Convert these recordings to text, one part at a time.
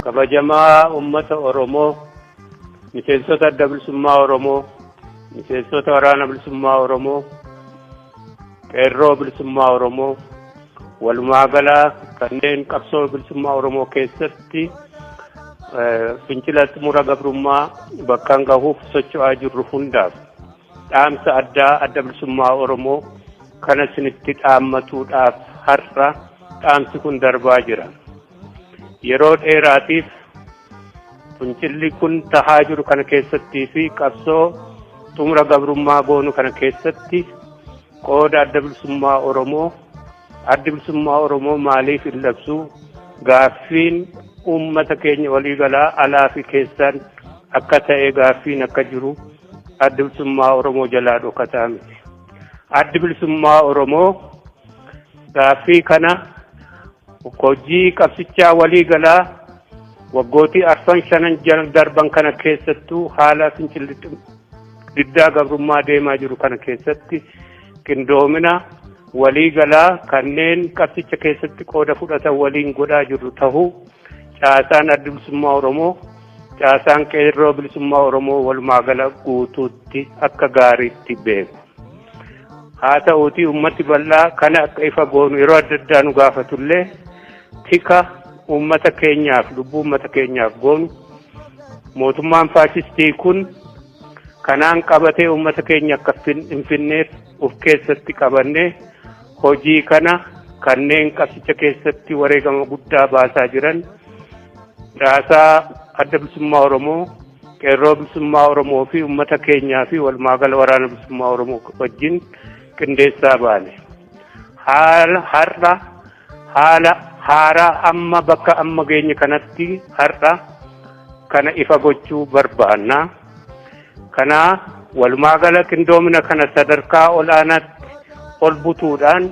Kabajamaa ummata Oromoo, miseensota adda bilisummaa Oromoo, miseensota waraana bilisummaa Oromoo, qeerroo bilisummaa Oromoo, walumaa galaa kanneen qabsoo bilisummaa Oromoo keessatti fincila xumura gabrummaa bakkaan gahuuf socho'aa jirru hundaaf dhaamsa adda bilisummaa Oromoo kana isinitti dhaammatuudhaaf har'a dhaamsi kun darbaa jira. Yeroo dheeraatiif fincilli kun tahaa jiru kana keessatti fi qabsoo xumura gabrummaa goonu kana keessatti qooda adda bilisummaa Oromoo maaliif hin labsuu gaaffiin ummata keenya waliigalaa alaa fi keessaan akka ta'e gaaffiin akka jiru adda bilisummaa Oromoo jalaa dhokataa miti. Adda bilisummaa Oromoo gaaffii kana hojii qabsichaa waliigalaa waggootii 4 darban kana keessattuu haala fincilli diddaa gabrummaa deemaa jiru kana keessatti qindoomina waliigalaa kanneen qabsicha keessatti qooda fudhatan waliin godhaa jiru tahuu caasaan adda bilisummaa Oromoo caasaan qeerroo bilisummaa Oromoo walumaa gala guutuutti akka gaariitti beeku. Haa ta'uutii ummati bal'aa kana akka ifa goonu yeroo adda addaa nu gaafatullee tika ummata keenyaaf lubbuu ummata keenyaaf goonu mootummaan faashistii kun kanaan qabatee ummata keenya akka hin finneef of keessatti qabannee hojii kana kanneen qabsicha keessatti wareegama guddaa baasaa jiran caasaa adda bilisummaa Oromoo qeerroo bilisummaa Oromoo fi ummata keenyaa fi walumaa gala waraana bilisummaa Oromoo wajjin qindeessaa baane haala amma bakka amma geenye kanatti har'a kana ifa gochuu barbaanna. Kana walumaa gala qindoomina kana sadarkaa olaanaatti ol butuudhaan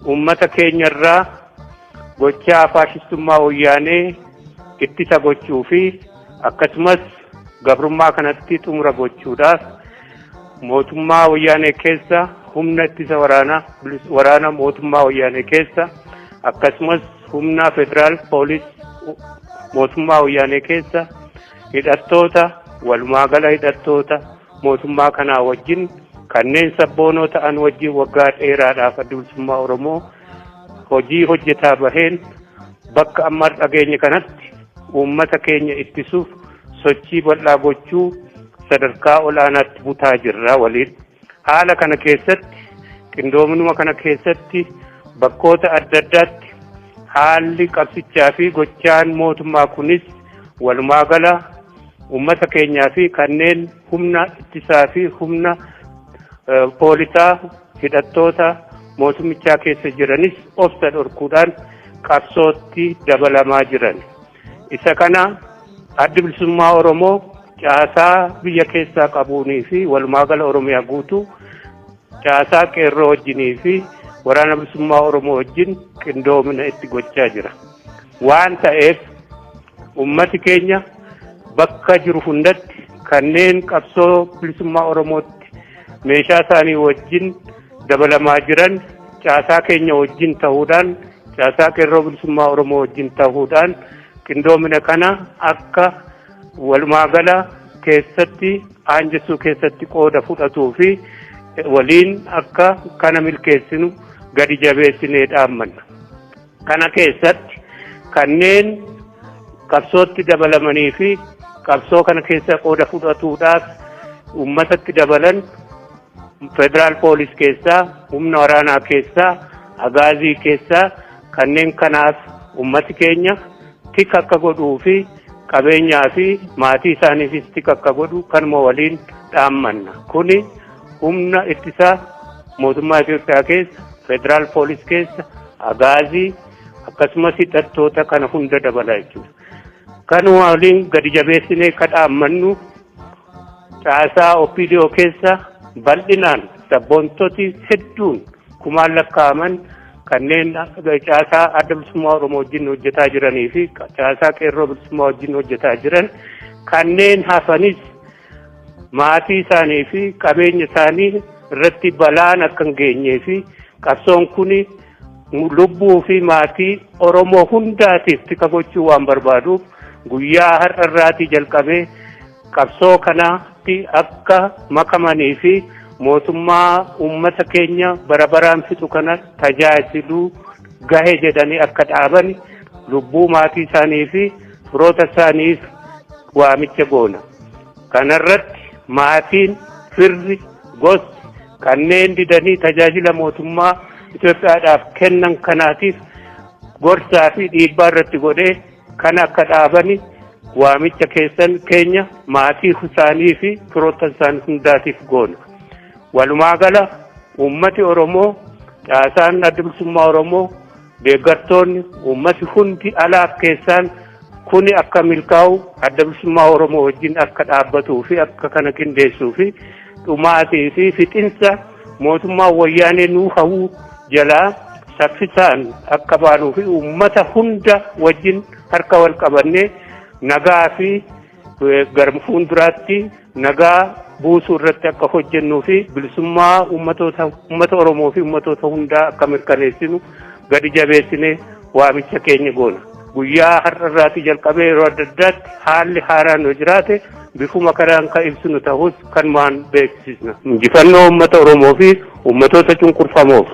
ummata keenyarraa gochaa faashistummaa wayyaanee ittisa gochuu fi akkasumas gabrummaa kanatti xumura gochuudhaaf mootummaa wayyaanee keessa humna ittisa waraana mootummaa wayyaanee keessa akkasumas humna federaal poolis mootummaa wayyaanee keessa hidhattoota walumaa gala hidhattoota mootummaa kanaa wajjin kanneen sabboonoo ta'an wajjin waggaa dheeraadhaaf adda bilisummaa Oromoo hojii hojjetaa baheen bakka amma dhageenye kanatti uummata keenya ittisuuf sochii bal'aa gochuu sadarkaa olaanaatti butaa jirra waliin. Haala kana keessatti qindoominuma kana keessatti bakkoota adda addaatti haalli qabsichaa fi gochaan mootummaa kunis walumaa gala ummata keenyaa fi kanneen humna ittisaa fi humna poolisaa hidhattoota mootummichaa keessa jiranis obsa dhorkuudhaan qabsootti dabalamaa jiran. Isa kana adda bilisummaa Oromoo caasaa biyya keessaa qabuunii fi walumaa gala Oromiyaa guutuu caasaa qeerroo wajjinii fi waraana bilisummaa Oromoo wajjin qindoomina itti gochaa jira. Waan ta'eef ummati keenya bakka jiru hundatti kanneen qabsoo bilisummaa Oromootti meeshaa isaanii wajjin dabalamaa jiran caasaa keenya wajjin ta'uudhaan caasaa qeerroo bilisummaa Oromoo wajjin ta'uudhaan qindoomina kana akka walumaa gala keessatti aanjessuu keessatti qooda fudhatuu fi waliin akka kana milkeessinu gadi jabeessinee dhaammanna. Kana keessatti kanneen qabsootti dabalamanii fi qabsoo kana keessa qooda fudhatuudhaaf uummatatti dabalan federaal poolis keessaa, humna waraanaa keessaa, agaazii keessaa kanneen kanaaf ummati keenya tika akka godhuu fi qabeenyaa fi maatii isaaniifis tika akka godhu kanuma waliin dhaammanna. Kuni humna ittisaa mootummaa Itoophiyaa keessa, federaal poolis keessa, agaazii akkasumas hidhattoota kana hunda dabala jechuudha. Kanuma waliin gadi jabeessinee kadhaammannu caasaa OPDO keessa bal'inaan sabboontoti hedduun kumaan lakkaa'aman kanneen caasaa adda bilisummaa Oromoo wajjin hojjetaa jiranii fi caasaa qeerroo bilisummaa wajjin hojjetaa jiran kanneen hafanis maatii isaanii fi qabeenya isaanii irratti balaan akka hin geenyee fi qabsoon kuni lubbuu fi maatii Oromoo hundaatiif tika gochuu waan barbaaduuf guyyaa har'a irraatii jalqabee qabsoo kanaatti akka makamanii fi mootummaa ummata keenya bara baraan fixu kana tajaajiluu gahe jedhanii akka dhaaban lubbuu maatii isaanii fi firoota isaaniif waamicha goona. Kanarratti maatiin firri gosti kanneen didanii tajaajila mootummaa Itoophiyaadhaaf kennan kanaatiif gorsaa fi dhiibbaa irratti godhee kan akka dhaabani waamicha keessan keenya maatii isaanii fi firoota isaanii hundaatiif goona. Walumaa gala ummati Oromoo, caasaan adda bilisummaa Oromoo, deeggartoonni ummati hundi alaaf keessaan kuni akka milkaa'u adda bilisummaa Oromoo wajjin akka dhaabbatuu fi akka kana qindeessuu fi dhumaatii fi fixinsa mootummaa wayyaanee nuu hawuu jalaa saffisaan akka baanuu fi ummata hunda wajjin harka wal qabannee nagaa fi gara fuulduraatti nagaa buusuu irratti akka hojjennuu fi bilisummaa ummata Oromoo fi ummatoota hundaa akka mirkaneessinu gadi jabeessinee waamicha keenya goona. Guyyaa har'a irraatii jalqabee yeroo adda addaatti haalli haaraan yoo jiraate bifuma kanaan kan ibsinu ta'us kanumaan beeksisna. Injifannoo ummata Oromoo fi ummatoota cunqurfamoof.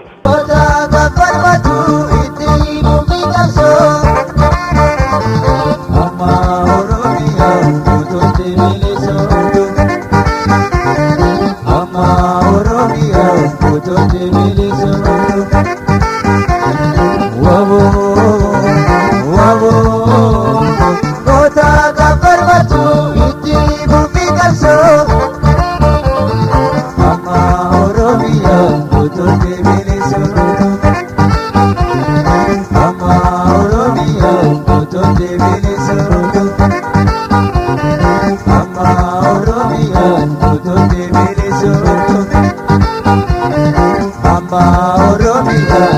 Oromiyan,